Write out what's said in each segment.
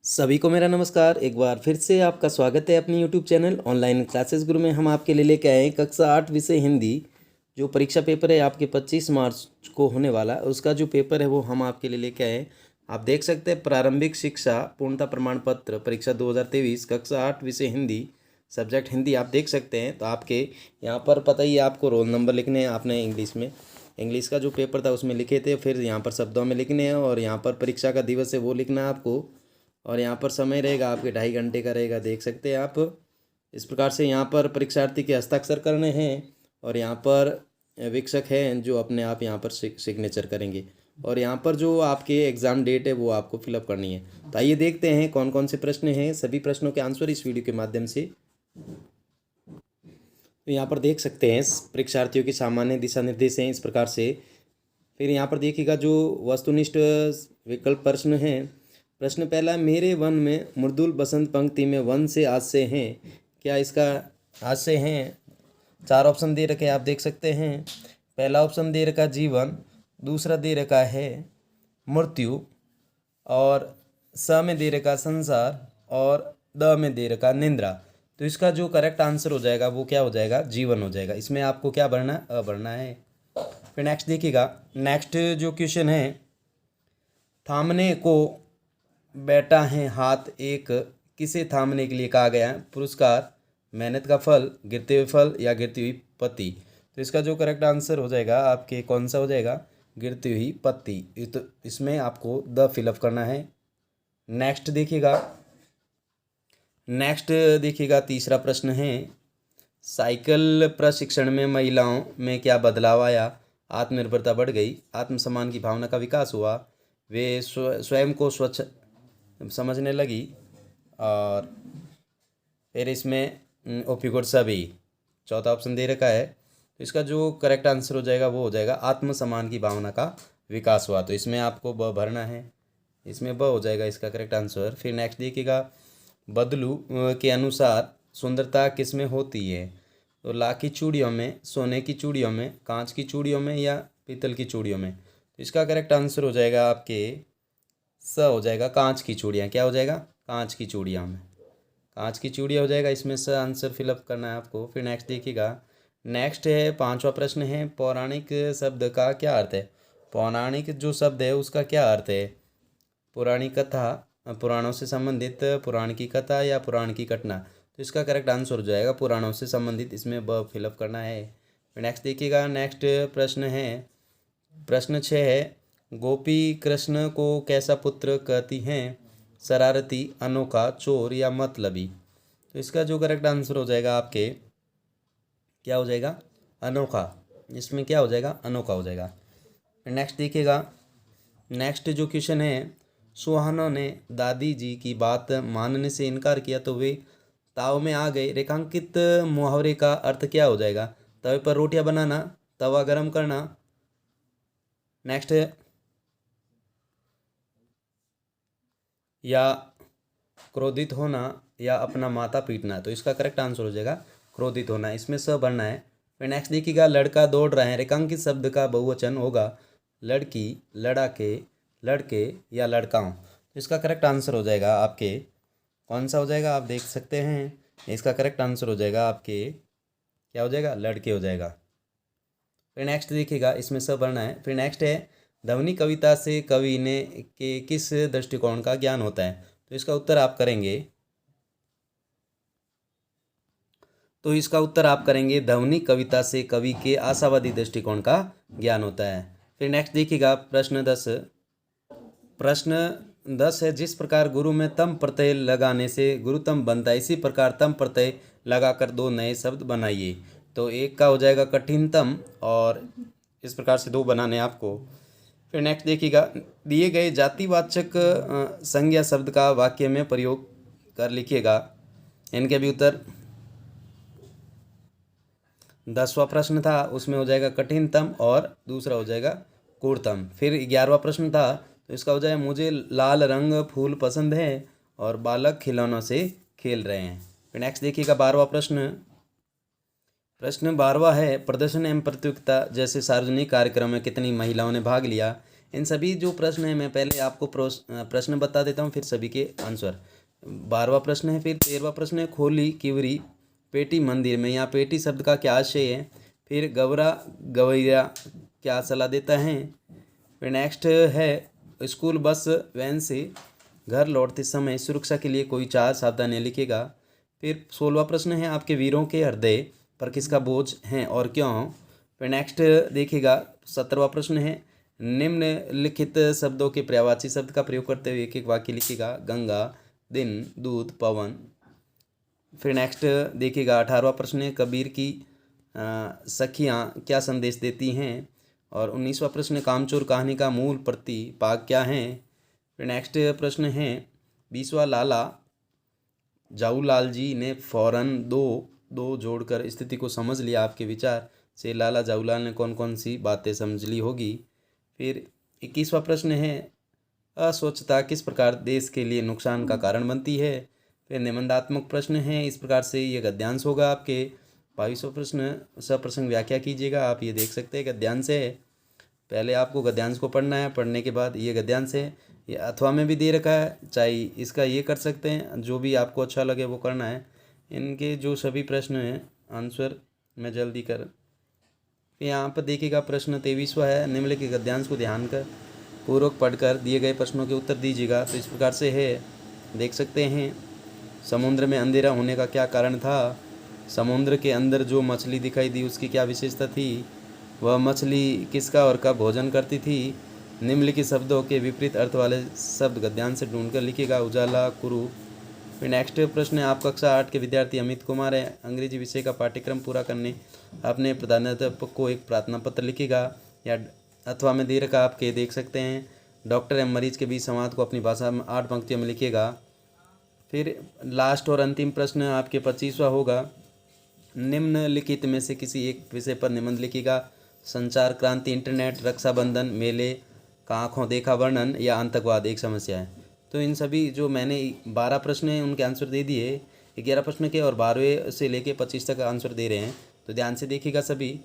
सभी को मेरा नमस्कार। एक बार फिर से आपका स्वागत है अपनी यूट्यूब चैनल ऑनलाइन क्लासेस गुरु में। हम आपके लिए लेके आए हैं कक्षा 8 विषय हिंदी। जो परीक्षा पेपर है आपके 25 मार्च को होने वाला है, उसका जो पेपर है वो हम आपके लिए लेके आए हैं। आप देख सकते हैं प्रारंभिक शिक्षा पूर्णता प्रमाण पत्र परीक्षा 2023 कक्षा 8 विषय हिंदी, सब्जेक्ट हिंदी आप देख सकते हैं। तो आपके यहाँ पर पता ही है, आपको रोल नंबर लिखने हैं। आपने इंग्लिश का जो पेपर था उसमें लिखे थे, फिर यहाँ पर शब्दों में लिखने हैं और यहाँ पर परीक्षा का दिवस है वो लिखना है आपको। और यहाँ पर समय रहेगा आपके 2.5 घंटे का रहेगा, देख सकते हैं आप। इस प्रकार से यहाँ पर परीक्षार्थी के हस्ताक्षर करने हैं और यहाँ पर वीक्षक हैं जो अपने आप यहाँ पर सिग्नेचर करेंगे। और यहाँ पर जो आपके एग्ज़ाम डेट है वो आपको फिलअप करनी है। तो आइए देखते हैं कौन कौन से प्रश्न हैं। सभी प्रश्नों के आंसर इस वीडियो के माध्यम से तो यहाँ पर देख सकते हैं। परीक्षार्थियों के सामान्य दिशा निर्देश हैं इस प्रकार से। फिर यहाँ पर देखिएगा जो वस्तुनिष्ठ विकल्प प्रश्न हैं। प्रश्न पहला, मेरे वन में मृदुल बसंत पंक्ति में वन से आज से हैं। क्या इसका आज से हैं? 4 ऑप्शन दे रखे आप देख सकते हैं। पहला ऑप्शन दे रखा जीवन, दूसरा दे रखा है मृत्यु, और स में दे रखा संसार, और द में दे रखा निंद्रा। तो इसका जो करेक्ट आंसर हो जाएगा वो क्या हो जाएगा? जीवन हो जाएगा। इसमें आपको क्या भरना? अ भरना है। फिर नेक्स्ट देखिएगा। नेक्स्ट जो क्वेश्चन है, थामने को बैठा है हाथ एक, किसे थामने के लिए कहा गया है? पुरस्कार, मेहनत का फल, गिरते हुए फल, या गिरती हुई पत्ती। तो इसका जो करेक्ट आंसर हो जाएगा आपके कौन सा हो जाएगा? गिरती हुई पत्ती। तो इसमें आपको द फिलअप करना है। नेक्स्ट देखिएगा तीसरा प्रश्न है, साइकिल प्रशिक्षण में महिलाओं में क्या बदलाव आया? आत्मनिर्भरता बढ़ गई, आत्मसम्मान की भावना का विकास हुआ, वे स्वयं को स्वच्छ समझने लगी, और फिर इसमें ओपिगुड सभी। चौथा ऑप्शन दे रखा है। तो इसका जो करेक्ट आंसर हो जाएगा वो हो जाएगा आत्मसम्मान की भावना का विकास हुआ। तो इसमें आपको ब भरना है। इसमें ब हो जाएगा इसका करेक्ट आंसर। फिर नेक्स्ट देखिएगा, बदलू के अनुसार सुंदरता किस में होती है? तो ला की चूड़ियों में, सोने की चूड़ियों में, कांच की चूड़ियों में, या पीतल की चूड़ियों में। तो इसका करेक्ट आंसर हो जाएगा आपके स हो जाएगा, कांच की चूड़ियाँ। क्या हो जाएगा? कांच की चूड़ियाँ में, कांच की चूड़ियाँ हो जाएगा। इसमें स आंसर फिलअप करना है आपको। फिर नेक्स्ट देखिएगा। नेक्स्ट है पांचवा प्रश्न है, पौराणिक शब्द का क्या अर्थ है? पौराणिक जो शब्द है उसका क्या अर्थ है? पुरानी कथा, पुराणों से संबंधित, पुराण की कथा, या पुराण की घटना। तो इसका करेक्ट आंसर हो जाएगा पुराणों से संबंधित। इसमें ब फिलअप करना है। फिर नेक्स्ट देखिएगा। नेक्स्ट प्रश्न है, प्रश्न 6 है, गोपी कृष्ण को कैसा पुत्र कहती हैं? शरारती, अनोखा, चोर, या मतलबी। तो इसका जो करेक्ट आंसर हो जाएगा आपके क्या हो जाएगा? अनोखा। इसमें क्या हो जाएगा? अनोखा हो जाएगा। नेक्स्ट देखिएगा। नेक्स्ट जो क्वेश्चन है, सुहाना ने दादी जी की बात मानने से इनकार किया तो वे ताव में आ गए। रेखांकित मुहावरे का अर्थ क्या हो जाएगा? तवे पर रोटियां बनाना, तवा गरम करना। नेक्स्ट है, या क्रोधित होना, या अपना माथा पीटना। तो इसका करेक्ट आंसर हो जाएगा क्रोधित होना। इसमें स भरना है। फिर नेक्स्ट देखिएगा, लड़का दौड़ रहा है। रेखांकित शब्द का बहुवचन होगा लड़की, लड़ाके, लड़के, या लड़काओं। तो इसका करेक्ट आंसर हो जाएगा आपके कौन सा हो जाएगा? आप देख सकते हैं। इसका करेक्ट आंसर हो जाएगा आपके क्या हो जाएगा? लड़के हो जाएगा। फिर नेक्स्ट देखिएगा, इसमें सब भरना है। फिर नेक्स्ट है, ध्वनि कविता से कवि ने के किस दृष्टिकोण का ज्ञान होता है? तो इसका उत्तर आप करेंगे, ध्वनि कविता से कवि के आशावादी दृष्टिकोण का ज्ञान होता है। फिर नेक्स्ट देखिएगा प्रश्न 10 है, जिस प्रकार गुरु में तम प्रत्यय लगाने से गुरुतम बनता है, इसी प्रकार तम प्रत्यय लगाकर 2 नए शब्द बनाइए। तो एक का हो जाएगा कठिनतम, और इस प्रकार से 2 बनाने आपको। फिर नेक्स्ट देखिएगा, दिए गए जातिवाचक संज्ञा शब्द का वाक्य में प्रयोग कर लिखिएगा। इनके भी उत्तर 10वां प्रश्न था, उसमें हो जाएगा कठिनतम, और दूसरा हो जाएगा क्रूरतम। फिर 11वां प्रश्न था, तो इसका हो जाएगा मुझे लाल रंग फूल पसंद है, और बालक खिलौनों से खेल रहे हैं। फिर नेक्स्ट देखिएगा 12वां प्रश्न 12वां है, प्रदर्शन एवं प्रतियोगिता जैसे सार्वजनिक कार्यक्रम में कितनी महिलाओं ने भाग लिया? इन सभी जो प्रश्न हैं मैं पहले आपको प्रश्न बता देता हूँ, फिर सभी के आंसर। 12वां प्रश्न है, फिर 13वां प्रश्न है, खोली किवरी पेटी मंदिर में। यहाँ पेटी शब्द का क्या आशय है। फिर गवरा गवैया क्या सलाह देता है। फिर नेक्स्ट है, स्कूल बस वैन से घर लौटते समय सुरक्षा के लिए कोई 4 सावधानियाँ लिखेगा। फिर 16वां प्रश्न है, आपके वीरों के हृदय पर किसका बोझ है और क्यों। फिर नेक्स्ट देखिएगा 17वां प्रश्न है, निम्नलिखित शब्दों के पर्यायवाची शब्द का प्रयोग करते हुए एक एक वाक्य लिखिएगा। गंगा, दिन, दूध, पवन। फिर नेक्स्ट देखिएगा 18वां प्रश्न है, कबीर की सखियाँ क्या संदेश देती हैं। और 19वां प्रश्न है, कामचोर कहानी का मूल प्रतिपादक क्या है। फिर नेक्स्ट प्रश्न है 20वां, लाला जाऊलाल जी ने फौरन दो जोड़कर स्थिति को समझ लिया। आपके विचार से लाला जाऊलाल ने कौन कौन सी बातें समझ ली होगी। फिर 21वां प्रश्न है, अस्वच्छता किस प्रकार देश के लिए नुकसान का कारण बनती है। फिर निबंधात्मक प्रश्न है, इस प्रकार से ये गद्यांश होगा आपके। 22वां प्रश्न, सप्रसंग व्याख्या कीजिएगा। आप ये देख सकते हैं गद्यांश है। पहले आपको गद्यांश को पढ़ना है, पढ़ने के बाद ये गद्यांश है। ये अथवा में भी दे रखा है, चाहे इसका ये कर सकते हैं, जो भी आपको अच्छा लगे वो करना है। इनके जो सभी प्रश्न हैं आंसर मैं जल्दी कर। यहाँ पर देखिएगा प्रश्न 23वां है, निम्नलिखित गद्यांश को ध्यान कर पूर्वक पढ़कर दिए गए प्रश्नों के उत्तर दीजिएगा। तो इस प्रकार से है, देख सकते हैं। समुद्र में अंधेरा होने का क्या कारण था। समुद्र के अंदर जो मछली दिखाई दी उसकी क्या विशेषता थी। वह मछली किसका और कब भोजन करती थी। निम्नलिखित शब्दों के विपरीत अर्थ वाले शब्द गद्यांश से ढूंढकर लिखिएगा। उजाला, कुरु। फिर नेक्स्ट प्रश्न है, आप कक्षा 8 के विद्यार्थी अमित कुमार है। अंग्रेजी विषय का पाठ्यक्रम पूरा करने अपने प्रधानाध्यापक को एक प्रार्थना पत्र लिखिएगा। या अथवा में दे रखा आपके देख सकते हैं। डॉक्टर एवं मरीज के बीच संवाद को अपनी भाषा में 8 पंक्तियों में लिखिएगा। फिर लास्ट और अंतिम प्रश्न आपके 25वां होगा, निम्नलिखित में से किसी एक विषय पर निबंध लिखिएगा। संचार क्रांति, इंटरनेट, रक्षाबंधन, मेले का आँखों देखा वर्णन या आतंकवाद एक समस्या है। तो इन सभी जो मैंने 12 प्रश्न हैं उनके आंसर दे दिए। 11 प्रश्न के और 12वें से लेके 25 तक आंसर दे रहे हैं, तो ध्यान से देखिएगा सभी।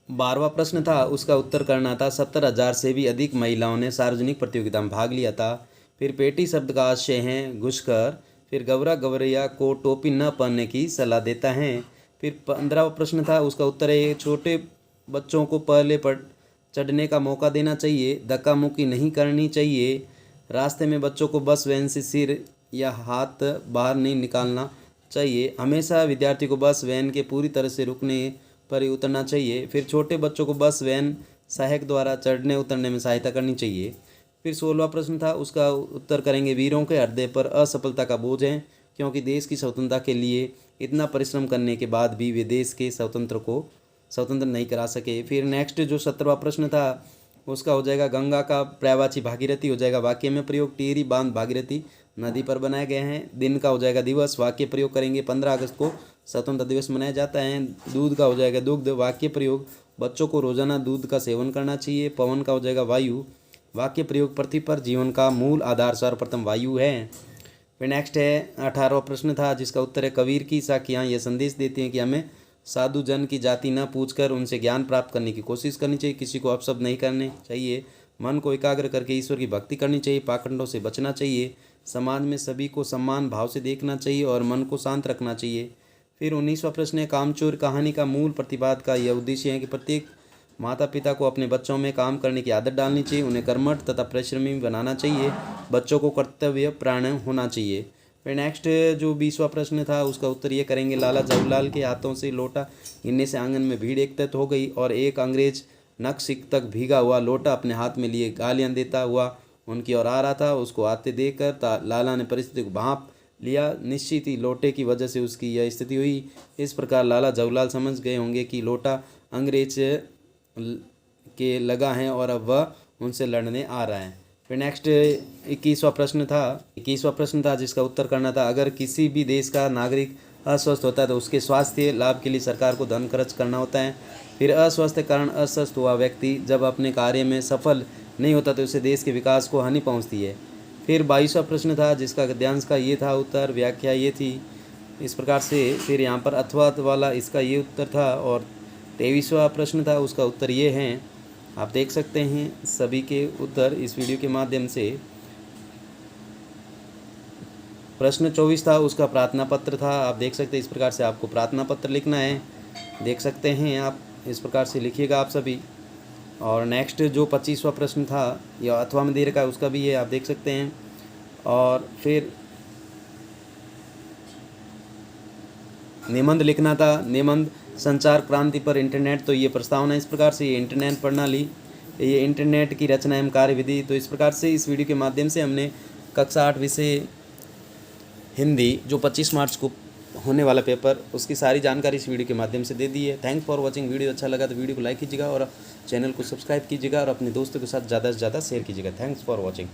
12वां प्रश्न था, उसका उत्तर करना था। 70,000 से भी अधिक महिलाओं ने सार्वजनिक प्रतियोगिता में भाग लिया था। फिर पेटी शब्द का आशय है घुसकर। फिर गवरा गवरैया को टोपी न पहनने की सलाह देता है। फिर 15वां प्रश्न था, उसका उत्तर है, छोटे बच्चों को पहले पर चढ़ने का मौका देना चाहिए, धक्का मुक्की नहीं करनी चाहिए। रास्ते में बच्चों को बस वैन से सिर या हाथ बाहर नहीं निकालना चाहिए। हमेशा विद्यार्थी को बस वैन के पूरी तरह से रुकने पर ही उतरना चाहिए। फिर छोटे बच्चों को बस वैन सहायक द्वारा चढ़ने उतरने में सहायता करनी चाहिए। फिर 16वां प्रश्न था, उसका उत्तर करेंगे, वीरों के हृदय पर असफलता का बोझ है, क्योंकि देश की स्वतंत्रता के लिए इतना परिश्रम करने के बाद भी वे देश के स्वतंत्र नहीं करा सके। फिर नेक्स्ट जो 17वां प्रश्न था उसका हो जाएगा, गंगा का पर्यायवाची भागीरथी हो जाएगा वाक्य में प्रयोग। टिहरी बांध भागीरथी नदी पर बनाए गए हैं। दिन का हो जाएगा दिवस, वाक्य प्रयोग करेंगे। 15 अगस्त को स्वतंत्रता दिवस मनाया जाता है। दूध का हो जाएगा दुग्ध, वाक्य प्रयोग। बच्चों को रोजाना दूध का सेवन करना चाहिए। पवन का हो जाएगा वायु, वाक्य प्रयोग। पृथ्वी पर जीवन का मूल आधार सर्वप्रथम वायु है। फिर नेक्स्ट है 18वां प्रश्न था जिसका उत्तर है, कबीर की साखियाँ यह संदेश देती हैं कि हमें साधु जन की जाति न पूछकर उनसे ज्ञान प्राप्त करने की कोशिश करनी चाहिए। किसी को अपशब्द नहीं करने चाहिए। मन को एकाग्र करके ईश्वर की भक्ति करनी चाहिए। पाखंडों से बचना चाहिए। समाज में सभी को सम्मान भाव से देखना चाहिए और मन को शांत रखना चाहिए। फिर 19वां प्रश्न है, कामचोर कहानी का मूल प्रतिपादक का यह उद्देश्य है कि प्रत्येक माता पिता को अपने बच्चों में काम करने की आदत डालनी चाहिए। उन्हें कर्मठ तथा परिश्रमी बनाना चाहिए। बच्चों को कर्तव्य प्राण होना चाहिए। फिर नेक्स्ट जो 20वां प्रश्न था उसका उत्तर ये करेंगे, लाला जवाहरलाल के हाथों से लोटा गिरने से आंगन में भीड़ एकत्रित हो गई और एक अंग्रेज नक्सिक तक भीगा हुआ लोटा अपने हाथ में लिए गालियां देता हुआ उनकी ओर आ रहा था। उसको आते देखकर लाला ने परिस्थिति को भांप लिया। निश्चित ही लोटे की वजह से उसकी यह स्थिति हुई। इस प्रकार लाला जवाहरलाल समझ गए होंगे कि लोटा अंग्रेज के लगा है और अब वह उनसे लड़ने आ रहा है। फिर नेक्स्ट 21वां प्रश्न था जिसका उत्तर करना था, अगर किसी भी देश का नागरिक अस्वस्थ होता है तो उसके स्वास्थ्य लाभ के लिए सरकार को धन खर्च करना होता है। फिर अस्वस्थ कारण अस्वस्थ हुआ व्यक्ति जब अपने कार्य में सफल नहीं होता तो उससे देश के विकास को हानि पहुंचती है। फिर 22वां प्रश्न था जिसका गद्यांश का ये था उत्तर, व्याख्या ये थी इस प्रकार से। फिर यहाँ पर अथवा वाला इसका ये उत्तर था। और 23वां प्रश्न था उसका उत्तर ये है, आप देख सकते हैं सभी के उत्तर इस वीडियो के माध्यम से। प्रश्न 24 था, उसका प्रार्थना पत्र था। आप देख सकते हैं इस प्रकार से आपको प्रार्थना पत्र लिखना है। देख सकते हैं आप, इस प्रकार से लिखिएगा आप सभी। और नेक्स्ट जो 25वां प्रश्न था या अथवा में दे रखा है उसका भी है, आप देख सकते हैं। और फिर निबंध लिखना था, निबंध संचार क्रांति पर इंटरनेट। तो ये प्रस्तावना इस प्रकार से, ये इंटरनेट प्रणाली, ये इंटरनेट की रचना एवं कार्यविधि। तो इस प्रकार से इस वीडियो के माध्यम से हमने कक्षा 8 विषय हिंदी जो 25 मार्च को होने वाला पेपर, उसकी सारी जानकारी इस वीडियो के माध्यम से दे दी है। Thanks for watching. वीडियो अच्छा लगा तो वीडियो को लाइक कीजिएगा और चैनल को सब्सक्राइब कीजिएगा और अपने दोस्तों के साथ ज़्यादा से ज़्यादा शेयर कीजिएगा। Thanks for watching.